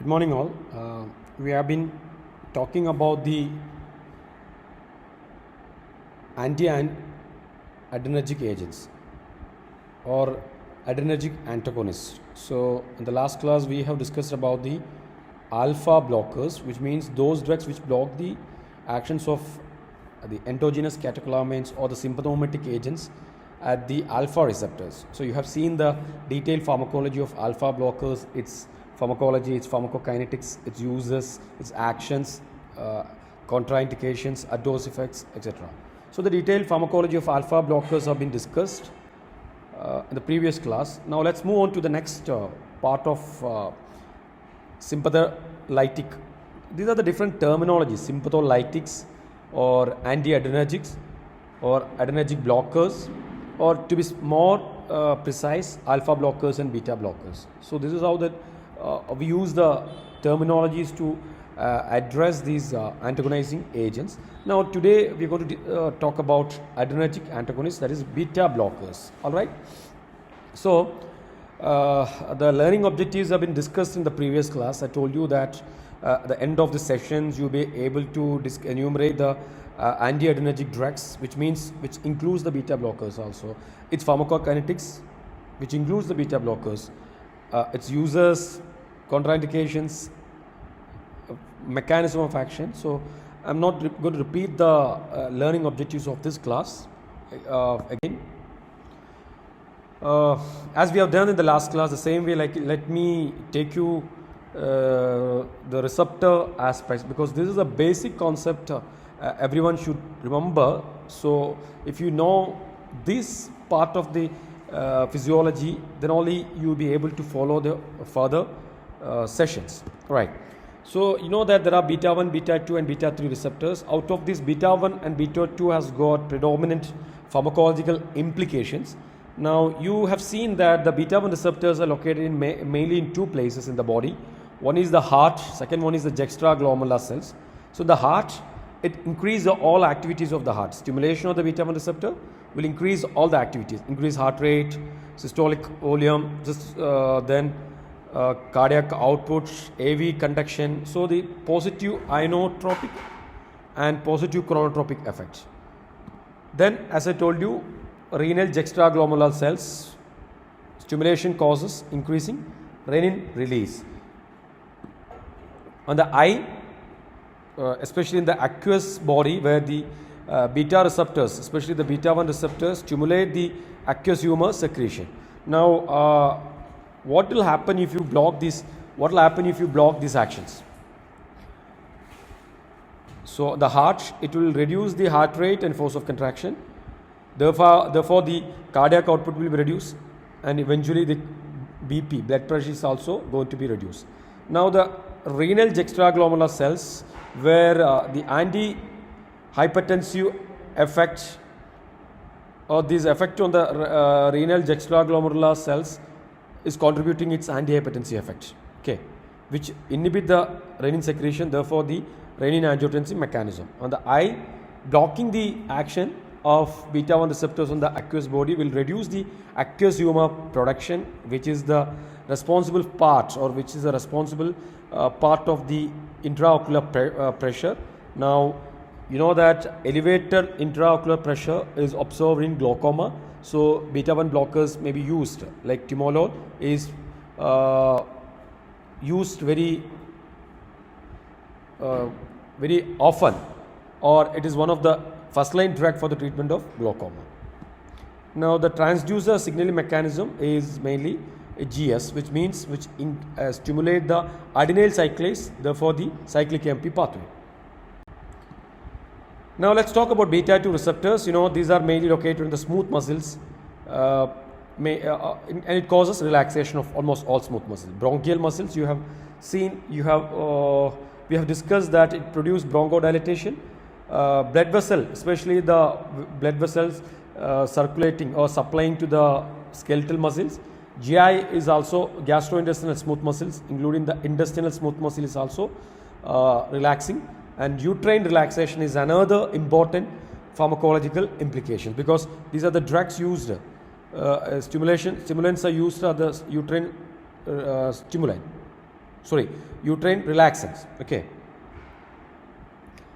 Good morning, all. We have been talking about the anti-adrenergic agents or adrenergic antagonists. So, in the last class, we have discussed about the alpha blockers, which means those drugs which block the actions of the endogenous catecholamines or the sympathomimetic agents at the alpha receptors. So, you have seen the detailed pharmacology of alpha blockers, its pharmacology, its pharmacokinetics, its uses, its actions, contraindications, adverse effects, etc. So, the detailed pharmacology of alpha blockers have been discussed in the previous class. Now, let's move on to the next part of sympatholytic. These are the different terminologies: sympatholytics or anti-adrenergics or adrenergic blockers, or to be more precise, alpha blockers and beta blockers. So this is how that we use the terminologies to address these antagonizing agents. Now today we are going to talk about adrenergic antagonists, that is beta blockers. All right. So the learning objectives have been discussed in the previous class. I told you that at the end of the sessions you'll be able to enumerate the anti-adrenergic drugs, which includes the beta blockers also. Its pharmacokinetics, which includes the beta blockers, its uses, contraindications, mechanism of action. So I'm not going to repeat the learning objectives of this class again. As we have done in the last class, the same way, let me take you the receptor aspects, because this is a basic concept everyone should remember. So if you know this part of the physiology, then only you will be able to follow the further sessions. Right. So you know that there are beta 1, beta 2 and beta 3 receptors. Out of this, beta 1 and beta 2 has got predominant pharmacological implications. Now you have seen that the beta 1 receptors are located in mainly in two places in the body. One is the heart, second one is the juxtaglomerular cells. So the heart, it increases all activities of the heart. Stimulation of the beta 1 receptor will increase all the activities, increase heart rate, systolic volume, then cardiac output, AV conduction. So the positive inotropic and positive chronotropic effects. Then, as I told you, renal juxtaglomerular cells stimulation causes increasing renin release. On the eye, especially in the aqueous body, where the beta receptors, especially the beta 1 receptors, stimulate the aqueous humor secretion. Now, what will happen if you block this? What will happen if you block these actions? So the heart, it will reduce the heart rate and force of contraction. Therefore the cardiac output will be reduced, and eventually the BP, blood pressure, is also going to be reduced. Now the renal juxtaglomerular cells, where the anti-hypertensive effect or this effect on the renal juxtaglomerular cells is contributing its anti-hypertensive effect, okay, which inhibit the renin secretion, therefore the renin-angiotensin mechanism. On the eye, blocking the action of beta 1 receptors on the aqueous body will reduce the aqueous humor production, which is the responsible part, or which is the responsible part of the intraocular pressure. Now you know that elevated intraocular pressure is observed in glaucoma. So beta 1 blockers may be used, like timolol is used very often, or it is one of the first line drug for the treatment of glaucoma. Now the transducer signaling mechanism is mainly a GS, which stimulate the adenyl cyclase, therefore the cyclic AMP pathway. Now let's talk about beta 2 receptors. You know, these are mainly located in the smooth muscles, and it causes relaxation of almost all smooth muscles. Bronchial muscles, you have seen, we have discussed that it produces bronchodilation. Blood vessel, especially the blood vessels circulating or supplying to the skeletal muscles. GI is also gastrointestinal smooth muscles, including the intestinal smooth muscle is also relaxing. And uterine relaxation is another important pharmacological implication, because these are the drugs used. Stimulants are used are the uterine stimulant. uterine relaxants. Okay.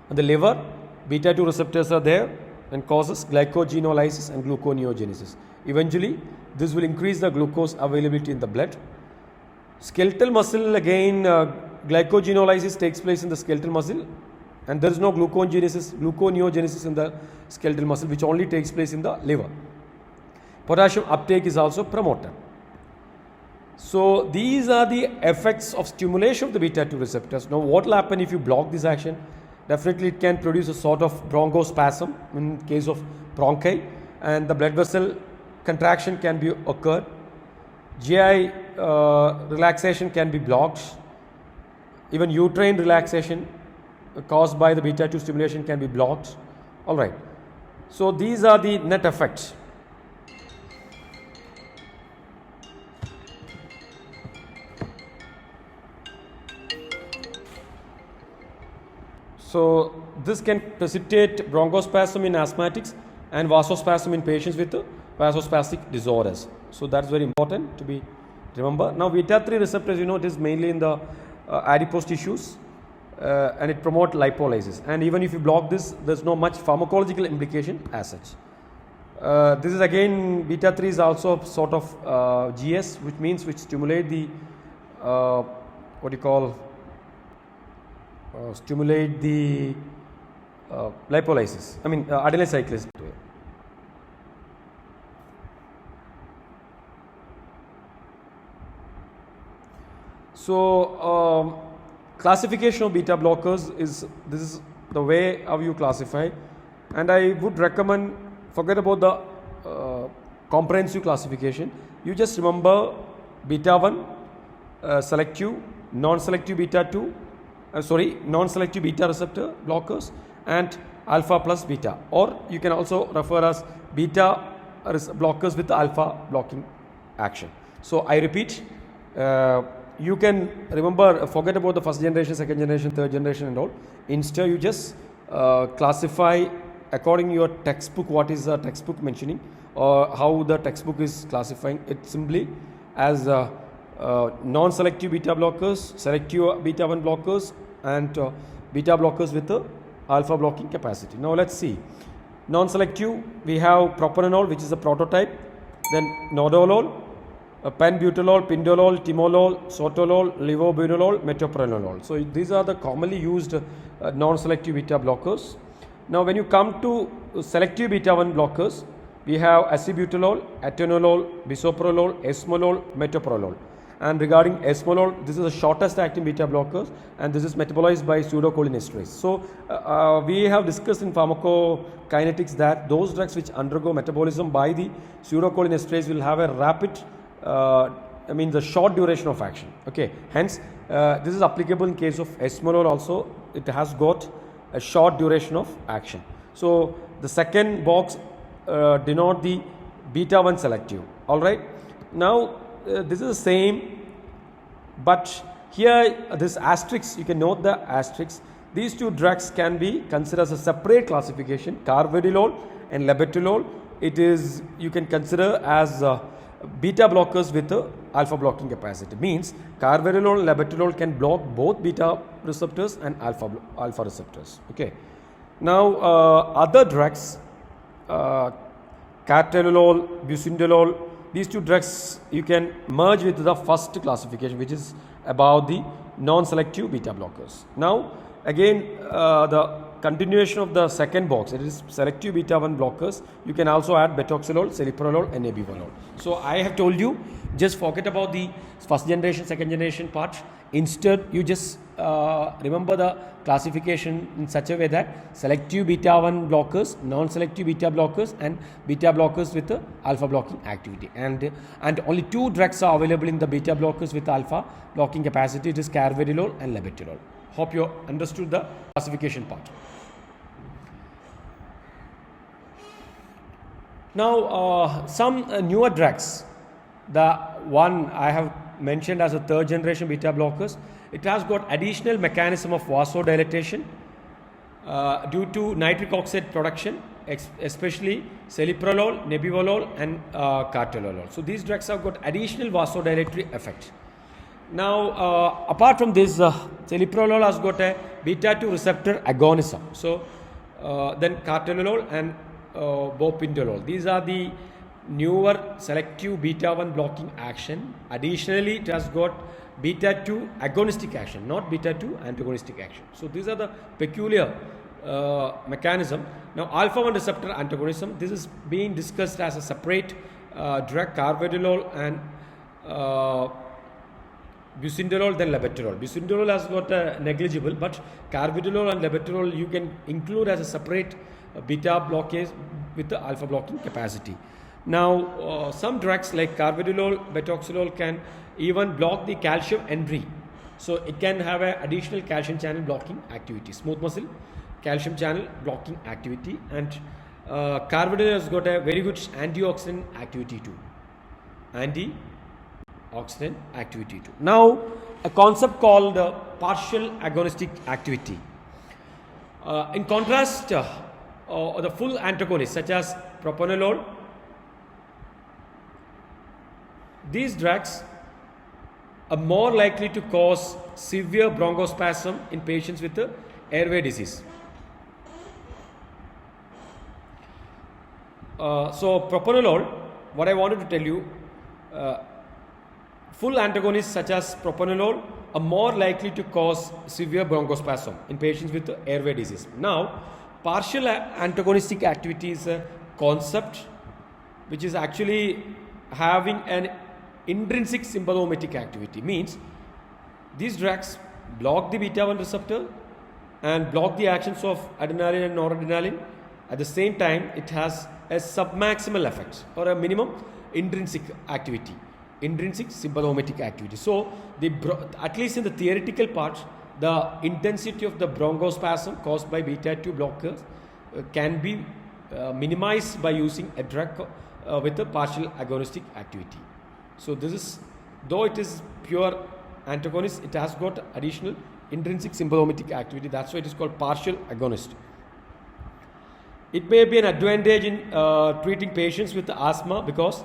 And the liver, beta 2 receptors are there and causes glycogenolysis and gluconeogenesis. Eventually, this will increase the glucose availability in the blood. Skeletal muscle, again, glycogenolysis takes place in the skeletal muscle, and there is no gluconeogenesis in the skeletal muscle, which only takes place in the liver. Potassium uptake is also promoted. So these are the effects of stimulation of the beta 2 receptors. Now what will happen if you block this action? Definitely it can produce a sort of bronchospasm in case of bronchi, and the blood vessel contraction can be occurred. GI relaxation can be blocked. Even uterine relaxation caused by the beta 2 stimulation can be blocked. Alright. So these are the net effects. So this can precipitate bronchospasm in asthmatics and vasospasm in patients with vasospastic disorders. So that's very important to be remember. Now beta 3 receptors, it is mainly in the adipose tissues, and it promotes lipolysis. And even if you block this, there's no much pharmacological implication as such. This is again, beta 3 is also sort of GS, which stimulate the stimulate the lipolysis. Adenyl cyclase. So classification of beta blockers this is the way how you classify, and I would recommend forget about the comprehensive classification. You just remember beta 1, selective, non-selective beta 2. Non-selective beta receptor blockers and alpha plus beta, or you can also refer as beta blockers with alpha blocking action. So I repeat, you can remember, forget about the first generation, second generation, third generation and all. Instead you just classify according to your textbook, what is the textbook mentioning, or how the textbook is classifying it simply as non-selective beta blockers, selective beta 1 blockers, and beta blockers with the alpha blocking capacity. Now let's see. Non-selective, we have propranolol, which is a prototype, then nodolol, penbutalol, pindolol, timolol, sotalol, levobunolol, metoprolol. So these are the commonly used non-selective beta blockers. Now when you come to selective beta 1 blockers, we have acebutolol, atenolol, bisoprolol, esmolol, metoprolol. And regarding esmolol, this is the shortest acting beta blockers, and this is metabolized by pseudocholinesterase. So we have discussed in pharmacokinetics that those drugs which undergo metabolism by the pseudocholinesterase will have a rapid, the short duration of action. Okay, hence this is applicable in case of esmolol also. It has got a short duration of action. So the second box denote the beta 1 selective. All right. Now this is the same, but here this asterisk, you can note the asterisk. These two drugs can be considered as a separate classification. Carvedilol and labetalol, it is, you can consider as beta blockers with alpha blocking capacity. Means carvedilol and labetalol can block both beta receptors and alpha receptors. Okay. Now other drugs, carvedilol, bucindolol, these two drugs you can merge with the first classification, which is about the non-selective beta blockers. Now again the continuation of the second box, it is selective beta 1 blockers. You can also add betoxolol, celiprolol and nebivolol. So I have told you, just forget about the first generation, second generation part. Instead you just remember the classification in such a way that selective beta 1 blockers, non-selective beta blockers, and beta blockers with alpha blocking activity. And only two drugs are available in the beta blockers with alpha blocking capacity. It is carvedilol and labetalol. Hope you understood the classification part. Now some newer drugs, the one I have mentioned as a third generation beta blockers, it has got additional mechanism of vasodilatation due to nitric oxide production, especially celiprolol, nebivolol and carvedilol. So these drugs have got additional vasodilatory effect. Now, apart from this, celiprolol has got a beta 2 receptor agonism. So, then cartellolol and bopindolol. These are the newer selective beta 1 blocking action. Additionally, it has got beta 2 agonistic action, not beta 2 antagonistic action. So, these are the peculiar mechanism. Now, alpha 1 receptor antagonism, this is being discussed as a separate drug, carvedilol and bucindolol, then labetalol. Bucindolol has got a negligible, but carvedilol and labetalol you can include as a separate beta blockage with the alpha blocking capacity. Now, some drugs like carvedilol, betoxolol can even block the calcium entry. So, it can have an additional calcium channel blocking activity. Smooth muscle, calcium channel blocking activity, and carvedilol has got a very good antioxidant activity too. Antioxidant activity too. Now, a concept called partial agonistic activity. In contrast, the full antagonists such as propranolol, these drugs are more likely to cause severe bronchospasm in patients with airway disease. So, propranolol, what I wanted to tell you, full antagonists such as propranolol are more likely to cause severe bronchospasm in patients with airway disease. Now, partial antagonistic activity is a concept which is actually having an intrinsic sympathomimetic activity. Means these drugs block the beta 1 receptor and block the actions of adrenaline and noradrenaline. At the same time, it has a submaximal effect or a minimum intrinsic activity, intrinsic sympathomimetic activity. So, at least in the theoretical part, the intensity of the bronchospasm caused by beta 2 blockers can be minimized by using a drug with a partial agonistic activity. So, this is, though it is pure antagonist, it has got additional intrinsic sympathomimetic activity. That's why it is called partial agonist. It may be an advantage in treating patients with asthma because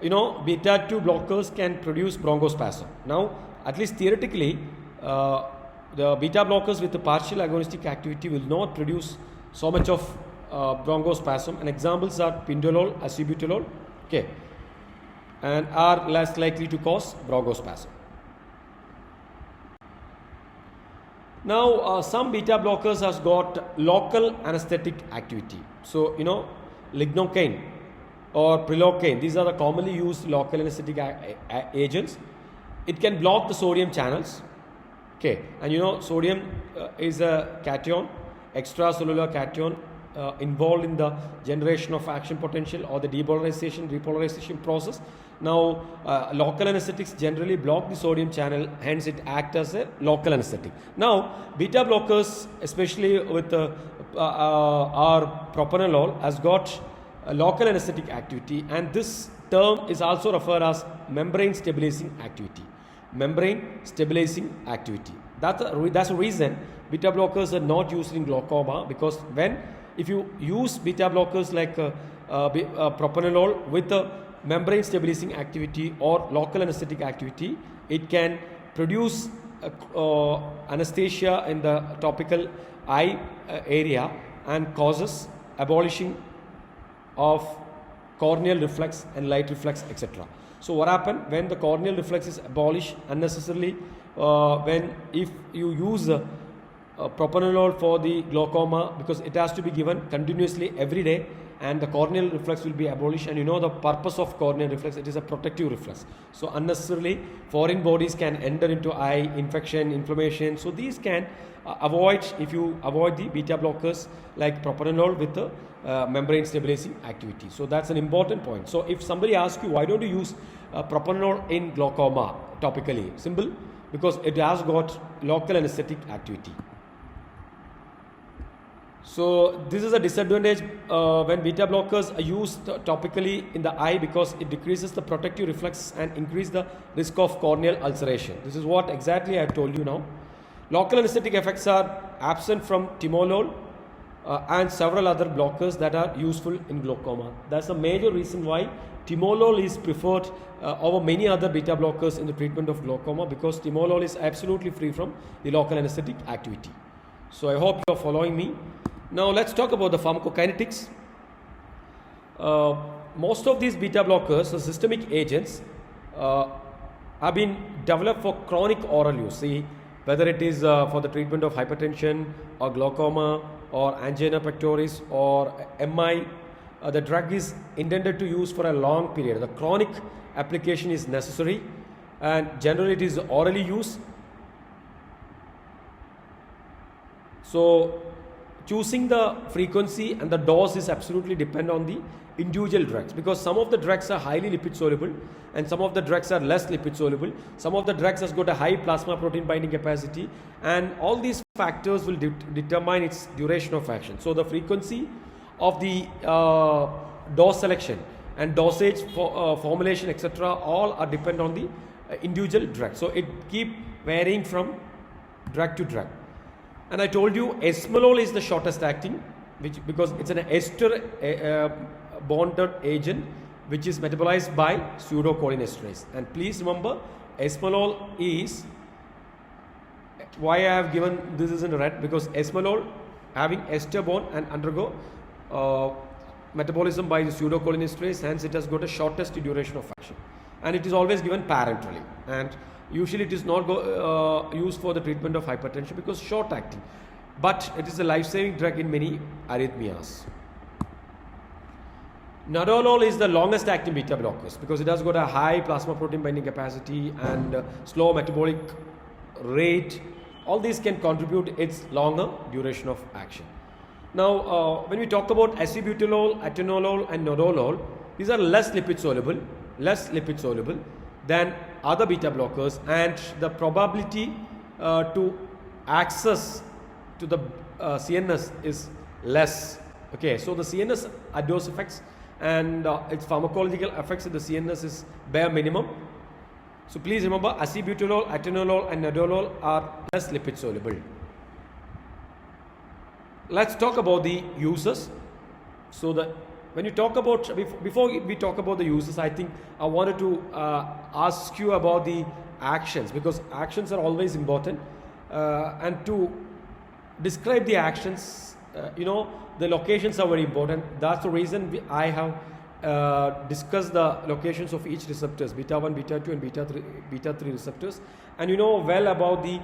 beta 2 blockers can produce bronchospasm. Now, at least theoretically, the beta blockers with the partial agonistic activity will not produce so much of bronchospasm, and examples are pindolol, acebutolol, okay, and are less likely to cause bronchospasm. Now, some beta blockers has got local anesthetic activity. So, lignocaine or prilocaine, these are the commonly used local anesthetic agents. It can block the sodium channels. Okay, and sodium is a cation, extracellular cation involved in the generation of action potential or the depolarization, repolarization process. Now, local anesthetics generally block the sodium channel, hence it acts as a local anesthetic. Now, beta blockers, especially with our propranolol, has got a local anesthetic activity, and this term is also referred as membrane stabilizing activity. Membrane stabilizing activity. That's the reason beta blockers are not used in glaucoma, because if you use beta blockers like propranolol with a membrane stabilizing activity or local anesthetic activity, it can produce anesthesia in the topical eye area and causes abolishing of corneal reflex and light reflex, etc. So, what happens when the corneal reflex is abolished unnecessarily? If you use propranolol for the glaucoma, because it has to be given continuously every day, and the corneal reflex will be abolished, and the purpose of corneal reflex, it is a protective reflex. So, unnecessarily foreign bodies can enter into eye, infection, inflammation. So, these can avoid if you avoid the beta blockers like propranolol with the membrane stabilizing activity. So, that's an important point. So, if somebody asks you why don't you use propranolol in glaucoma topically, simple, because it has got local anesthetic activity. So, this is a disadvantage when beta blockers are used topically in the eye, because it decreases the protective reflex and increase the risk of corneal ulceration. This is what exactly I have told you now. Local anesthetic effects are absent from timolol and several other blockers that are useful in glaucoma. That's a major reason why timolol is preferred over many other beta blockers in the treatment of glaucoma, because timolol is absolutely free from the local anesthetic activity. So I hope you are following me. Now let's talk about the pharmacokinetics. Most of these beta blockers, the systemic agents, have been developed for chronic oral use. See, whether it is for the treatment of hypertension or glaucoma or angina pectoris or MI, the drug is intended to use for a long period. The chronic application is necessary, and generally it is orally used. So choosing the frequency and the dose is absolutely depend on the individual drugs, because some of the drugs are highly lipid soluble and some of the drugs are less lipid soluble. Some of the drugs has got a high plasma protein binding capacity, and all these factors will determine its duration of action. So the frequency of the dose selection and dosage formulation, etc., all are depend on the individual drug. So it keep varying from drug to drug. And I told you esmolol is the shortest acting, because it's an ester bonded agent which is metabolized by pseudocholinesterase. And please remember, esmolol is, why I have given this is in red, because esmolol having ester bond and undergo metabolism by the pseudocholinesterase, hence it has got a shortest duration of action, and it is always given parenterally, and usually it is not used for the treatment of hypertension because short acting, but it is a life-saving drug in many arrhythmias. Nadolol is the longest acting beta blockers because it has got a high plasma protein binding capacity and slow metabolic rate. All these can contribute its longer duration of action. Now, when we talk about acebutolol, atenolol and nadolol, these are less lipid soluble than other beta blockers, and the probability to access to the CNS is less. Okay, so the CNS adverse effects and its pharmacological effects in the CNS is bare minimum. So please remember, acebutolol, atenolol and nadolol are less lipid soluble. Let's talk about the uses. So when you talk about, before we talk about the uses, I think I wanted to ask you about the actions, because actions are always important, and to describe the actions, the locations are very important. That's the reason I have discussed the locations of each receptors, beta 1, beta 2 and beta 3 receptors, and you know well about the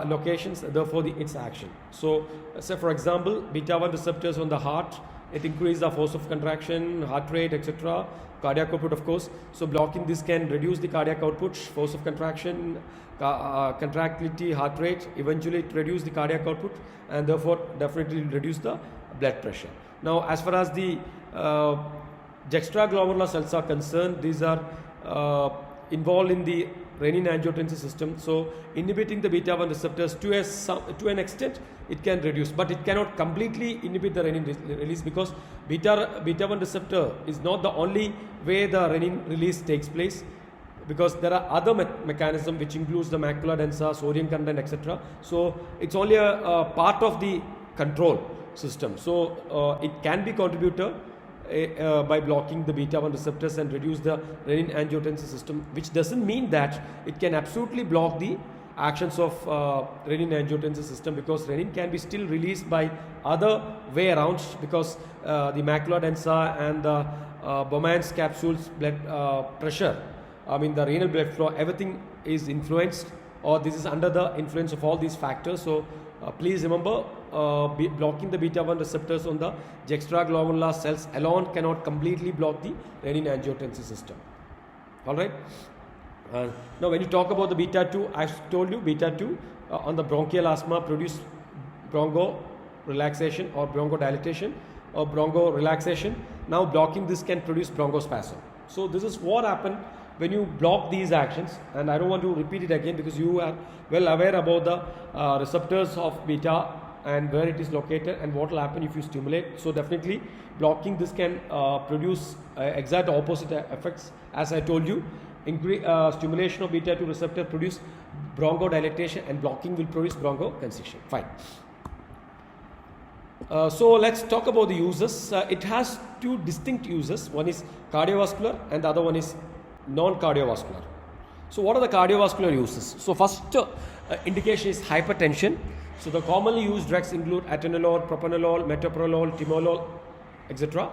locations, therefore its action. So say for example, beta 1 receptors on the heart, it increases the force of contraction, heart rate, etc., cardiac output of course. So blocking this can reduce the cardiac output, force of contraction, contractility, heart rate. Eventually it reduces the cardiac output and therefore definitely reduce the blood pressure. Now as far as the juxtaglomerular cells are concerned, these are involved in the renin-angiotensin system. So inhibiting the beta 1 receptors to an extent it can reduce, but it cannot completely inhibit the renin release, because beta 1 receptor is not the only way the renin release takes place, because there are other mechanisms which includes the macula densa, sodium content, etc. So it's only a part of the control system. So it can be contributor by blocking the beta 1 receptors and reduce the renin-angiotensin system, which doesn't mean that it can absolutely block the actions of renin-angiotensin system, because renin can be still released by other way around, because the macula densa and the Bowman's capsules blood pressure, the renal blood flow, everything is influenced, or this is under the influence of all these factors. So please remember, blocking the beta 1 receptors on the juxtaglomerular cells alone cannot completely block the renin-angiotensin system. Alright. Now when you talk about the beta 2, I've told you beta 2 on the bronchial asthma produce broncho relaxation or bronchodilation or broncho relaxation. Now blocking this can produce bronchospasm. So this is what happened when you block these actions, and I don't want to repeat it again because you are well aware about the receptors of beta and where it is located and what will happen if you stimulate. So definitely blocking this can produce exact opposite effects. As I told you, stimulation of beta 2 receptor produce bronchodilation and blocking will produce bronchoconstriction. Fine. So let's talk about the uses. It has two distinct uses. One is cardiovascular and the other one is non-cardiovascular. So what are the cardiovascular uses? So first indication is hypertension. So the commonly used drugs include atenolol, propranolol, metoprolol, timolol, etc.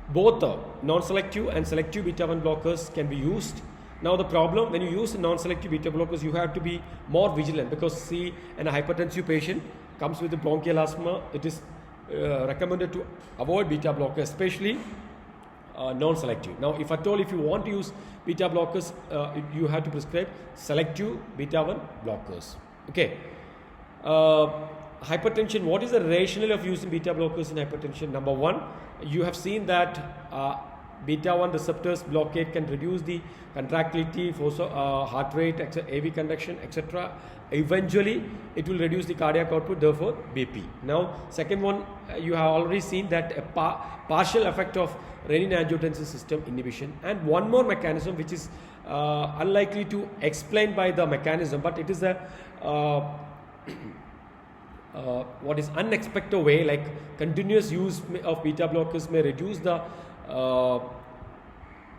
Both non-selective and selective beta-1 blockers can be used. Now the problem, when you use non-selective beta blockers, you have to be more vigilant, because see, an hypertensive patient comes with a bronchial asthma, it is recommended to avoid beta blockers, especially non-selective. Now if at all, if you want to use beta blockers, you have to prescribe selective beta-1 blockers. Okay. Hypertension, what is the rationale of using beta blockers in hypertension? Number one, you have seen that beta-1 receptors blockade can reduce the contractility, heart rate, AV conduction, etc. Eventually, it will reduce the cardiac output, therefore BP. Now, second one, you have already seen that a partial effect of renin-angiotensin system inhibition. And one more mechanism which is unlikely to explain by the mechanism, but it is a what is unexpected way, like continuous use of beta blockers may reduce the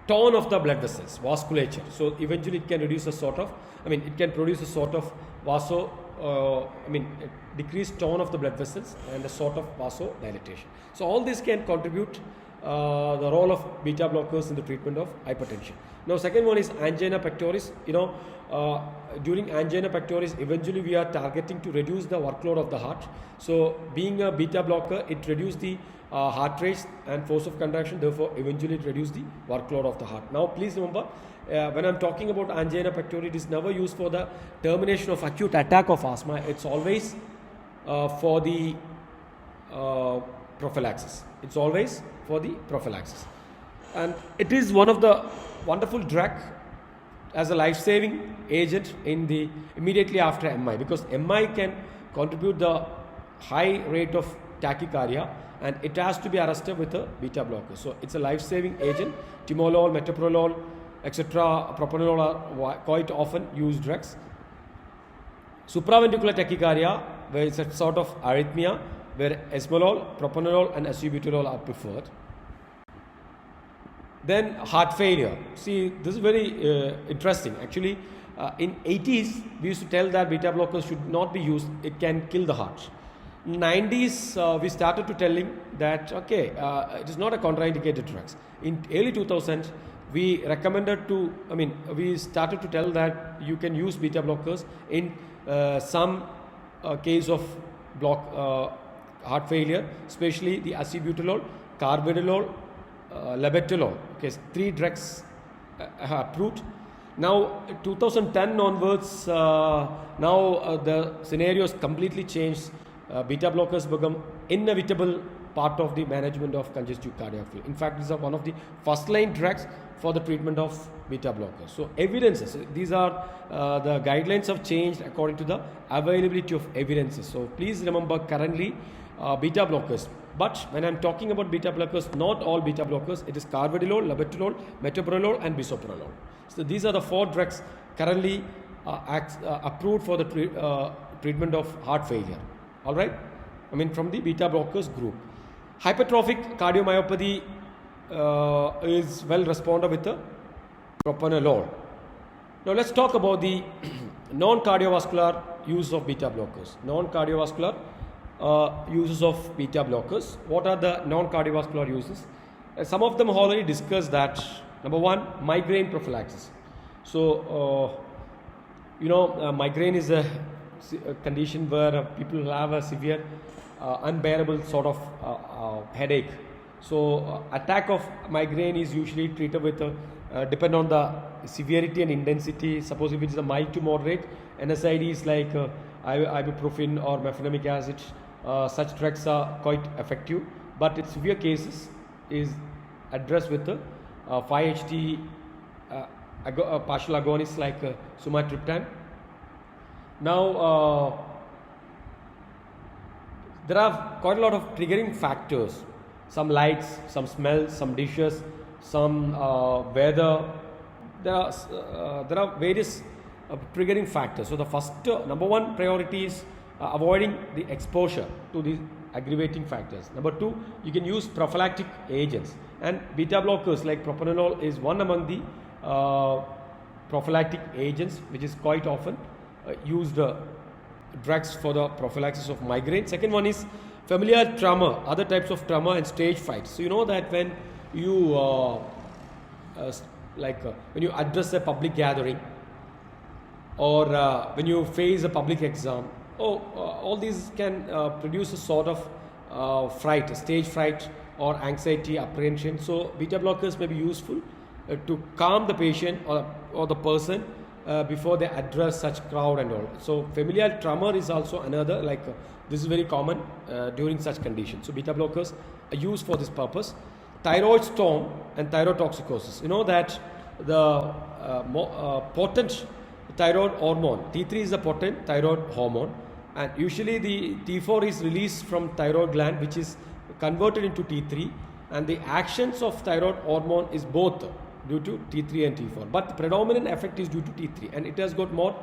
tone of the blood vessels, vasculature. So eventually it can reduce a sort of, it can produce a sort of decreased tone of the blood vessels and a sort of vasodilatation. So all this can contribute the role of beta blockers in the treatment of hypertension. Now second one is angina pectoris. During angina pectoris, eventually we are targeting to reduce the workload of the heart. So being a beta blocker, it reduces the heart rate and force of contraction, therefore eventually it reduces the workload of the heart. Now please remember, when I am talking about angina pectoris, it is never used for the termination of acute attack of asthma. It's always for the prophylaxis. It's always for the prophylaxis. And it is one of the wonderful drug as a life-saving agent in the immediately after MI, because MI can contribute the high rate of tachycardia, and it has to be arrested with a beta blocker. So it's a life-saving agent. Timolol, metoprolol, etc. Propranolol are quite often used drugs. Supraventricular tachycardia, where it's a sort of arrhythmia, where esmolol, propranolol and acebutolol are preferred. Then heart failure. See, this is very interesting. Actually, in 80s, we used to tell that beta blockers should not be used. It can kill the heart. In 90s, we started to telling that, okay, it is not a contraindicated drugs. In early 2000s, we recommended to, we started to tell that you can use beta blockers in some case of heart failure, especially the acebutolol, carvedilol, labetalol. Okay, 3 drugs approved. Now 2010 onwards, the scenario is completely changed. Beta blockers become inevitable part of the management of congestive cardiac failure. In fact, these are one of the first line drugs for the treatment of beta blockers. So evidences, these are the guidelines have changed according to the availability of evidences. So please remember, currently beta blockers. But when I'm talking about beta blockers, not all beta blockers, it is carvedilol, labetalol, metoprolol and bisoprolol. So these are the 4 drugs currently approved for the treatment of heart failure. All right, from the beta blockers group. Hypertrophic cardiomyopathy is well responded with the propranolol. Now let's talk about the non-cardiovascular use of beta blockers. Non-cardiovascular uses of beta blockers. What are the non-cardiovascular uses? Some of them already discussed that. Number one, migraine prophylaxis. So, migraine is a condition where people have a severe, unbearable sort of headache. So, attack of migraine is usually treated with, depend on the severity and intensity. Suppose if it is a mild to moderate, NSAIDs like ibuprofen or mefenamic acid, such drugs are quite effective. But in severe cases is addressed with the 5-HT partial agonists like sumatriptan. Now, there are quite a lot of triggering factors. Some lights, some smells, some dishes, some weather. There are various triggering factors. So the first number one priority is avoiding the exposure to the aggravating factors. Number two, you can use prophylactic agents, and beta blockers like propranolol is one among the prophylactic agents which is quite often used drugs for the prophylaxis of migraine. Second one is familial trauma, other types of trauma and stage fright. So you know that when you when you address a public gathering, or when you face a public exam, all these can produce a sort of fright, stage fright or anxiety, apprehension. So beta blockers may be useful to calm the patient or the person before they address such crowd and all. So familial tremor is also another, this is very common during such conditions. So beta blockers are used for this purpose. Thyroid storm and thyrotoxicosis. You know that the potent thyroid hormone, T3 is a potent thyroid hormone, and usually the T4 is released from thyroid gland, which is converted into T3, and the actions of thyroid hormone is both due to T3 and T4, but the predominant effect is due to T3, and it has got more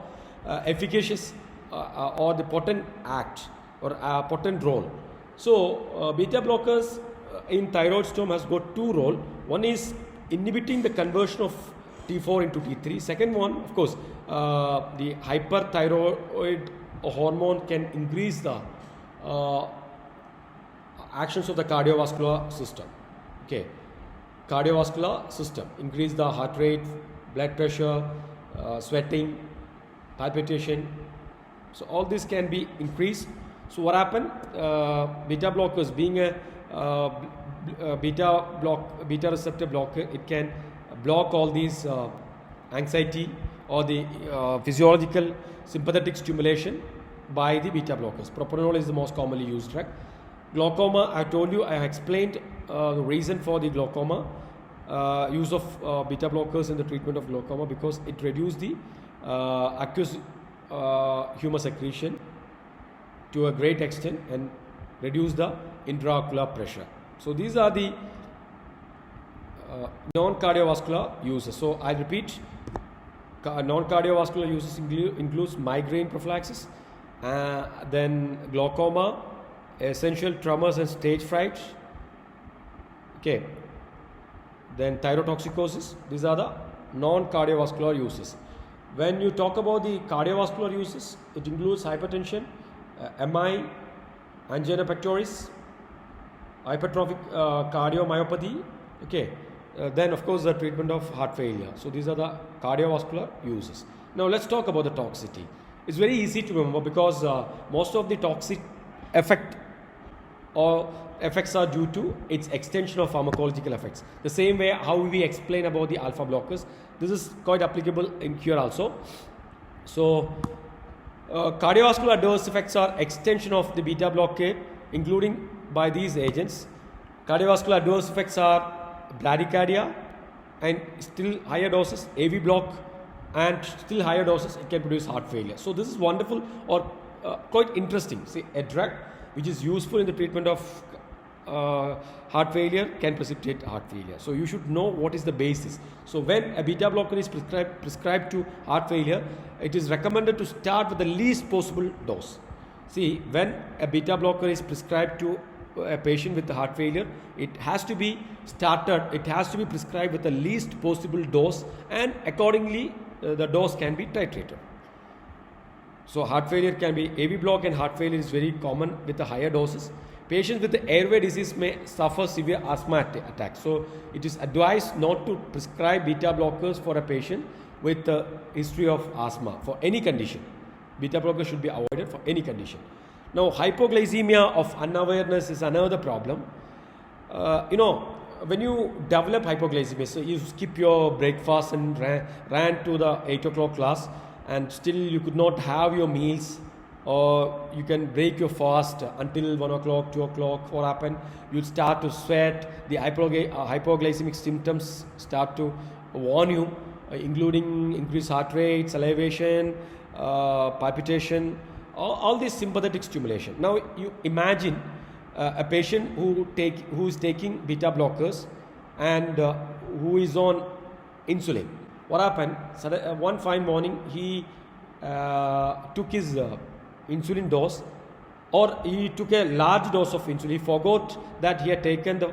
efficacious or the potent act or potent role. So beta blockers in thyroid storm has got two role. One is inhibiting the conversion of T4 into T3. Second one, of course, the hyperthyroid hormone can increase the actions of the cardiovascular system. Okay, cardiovascular system, increase the heart rate, blood pressure, sweating, palpitation. So all this can be increased. So what happened? Beta blockers, being a beta receptor blocker, it can block all these anxiety or the physiological sympathetic stimulation by the beta blockers. Propranolol is the most commonly used drug. Glaucoma, I told you, I explained the reason for the glaucoma, use of beta blockers in the treatment of glaucoma, because it reduces the aqueous humor secretion to a great extent and reduce the intraocular pressure. So these are the non-cardiovascular uses. So I repeat, non-cardiovascular uses includes migraine prophylaxis, then glaucoma, essential tremors and stage fright, okay, then thyrotoxicosis. These are the non-cardiovascular uses. When you talk about the cardiovascular uses, it includes hypertension, MI, angina pectoris, hypertrophic cardiomyopathy, okay, then of course the treatment of heart failure. So these are the cardiovascular uses. Now let's talk about the toxicity. It's very easy to remember, because most of the toxic effects are due to its extension of pharmacological effects. The same way how we explain about the alpha blockers, this is quite applicable in here also. So cardiovascular adverse effects are extension of the beta blockade, including by these agents. Cardiovascular adverse effects are bradycardia, and still higher doses AV block, and still higher doses it can produce heart failure. So this is wonderful, or quite interesting. See, a drug which is useful in the treatment of heart failure can precipitate heart failure. So you should know what is the basis. So when a beta blocker is prescribed to heart failure, it is recommended to start with the least possible dose. See, when a beta blocker is prescribed to a patient with heart failure, it has to be prescribed with the least possible dose, and accordingly the dose can be titrated. So heart failure can be AV block, and heart failure is very common with the higher doses. Patients with the airway disease may suffer severe asthma attacks. So it is advised not to prescribe beta blockers for a patient with a history of asthma for any condition. Beta blockers should be avoided for any condition. Now, hypoglycemia of unawareness is another problem. When you develop hypoglycemia, so you skip your breakfast and ran to the 8 o'clock class, and still you could not have your meals, or you can break your fast until 1 o'clock, 2 o'clock. What happened? You start to sweat. The hypoglycemic symptoms start to warn you, including increased heart rate, salivation, palpitation, all this sympathetic stimulation. Now you imagine a patient who is taking beta blockers and who is on insulin. What happened? One fine morning he took his insulin dose or he took a large dose of insulin. He forgot that he had taken the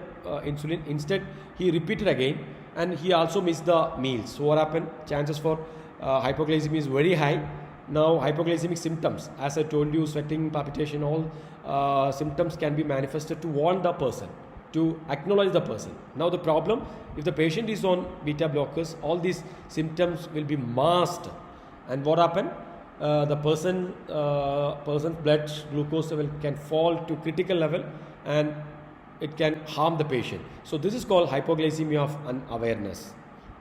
insulin. Instead, he repeated again, and he also missed the meals. So what happened? Chances for hypoglycemia is very high. Now hypoglycemic symptoms, as I told you, sweating, palpitation, all symptoms can be manifested to warn the person, to acknowledge the person. Now the problem, if the patient is on beta blockers, all these symptoms will be masked, and what happened? The person's blood glucose level can fall to critical level, and it can harm the patient. So this is called hypoglycemia of unawareness.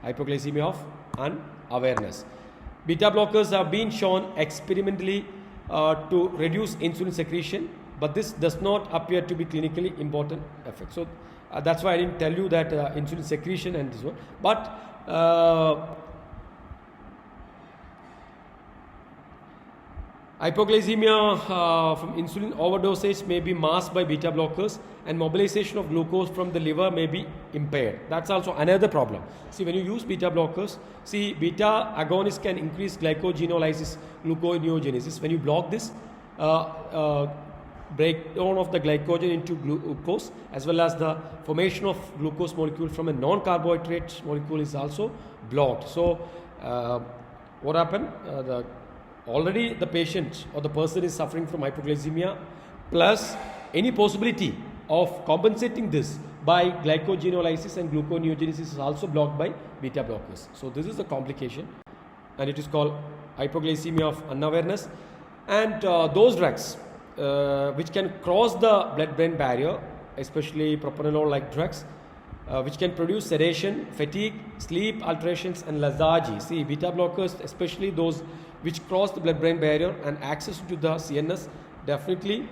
Hypoglycemia of unawareness. Beta blockers have been shown experimentally to reduce insulin secretion, but this does not appear to be clinically important effect. So that's why I didn't tell you that insulin secretion and this one. But hypoglycemia from insulin overdosage may be masked by beta blockers, and mobilization of glucose from the liver may be impaired. That's also another problem. See, when you use beta blockers, see, beta agonists can increase glycogenolysis, gluconeogenesis. When you block this, breakdown of the glycogen into glucose, as well as the formation of glucose molecule from a non-carbohydrate molecule is also blocked. So what happened? Already the patient or the person is suffering from hypoglycemia, plus any possibility of compensating this by glycogenolysis and gluconeogenesis is also blocked by beta blockers. So this is the complication, and it is called hypoglycemia of unawareness. And those drugs which can cross the blood-brain barrier, especially propranolol-like drugs, which can produce sedation, fatigue, sleep alterations, and lethargy. See, beta blockers, especially those which cross the blood-brain barrier and access to the CNS, definitely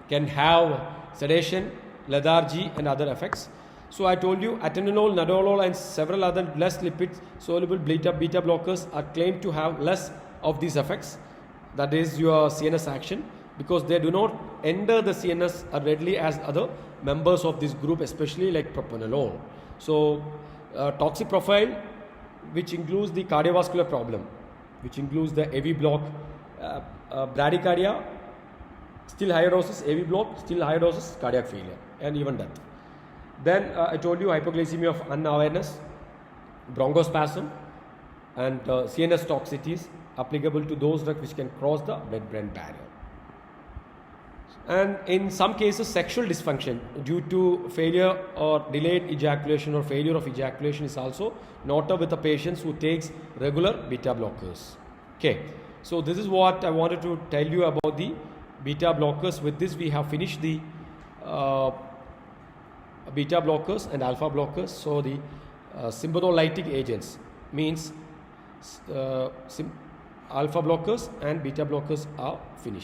can have sedation, lethargy, and other effects. So I told you, atenolol, nadolol, and several other less lipid soluble beta blockers are claimed to have less of these effects, that is your CNS action, because they do not enter the CNS as readily as other members of this group, especially like propranolol. So toxic profile, which includes the cardiovascular problem, which includes the AV block, bradycardia, still higher doses, AV block, still higher doses, cardiac failure, and even death. Then I told you hypoglycemia of unawareness, bronchospasm, and CNS toxicities applicable to those drugs which can cross the blood-brain barrier. And in some cases, sexual dysfunction due to failure or delayed ejaculation or failure of ejaculation is also noted with the patients who takes regular beta blockers. Okay, so this is what I wanted to tell you about the beta blockers. With this, we have finished the beta blockers and alpha blockers. So the sympathiolytic agents means alpha blockers and beta blockers are finished.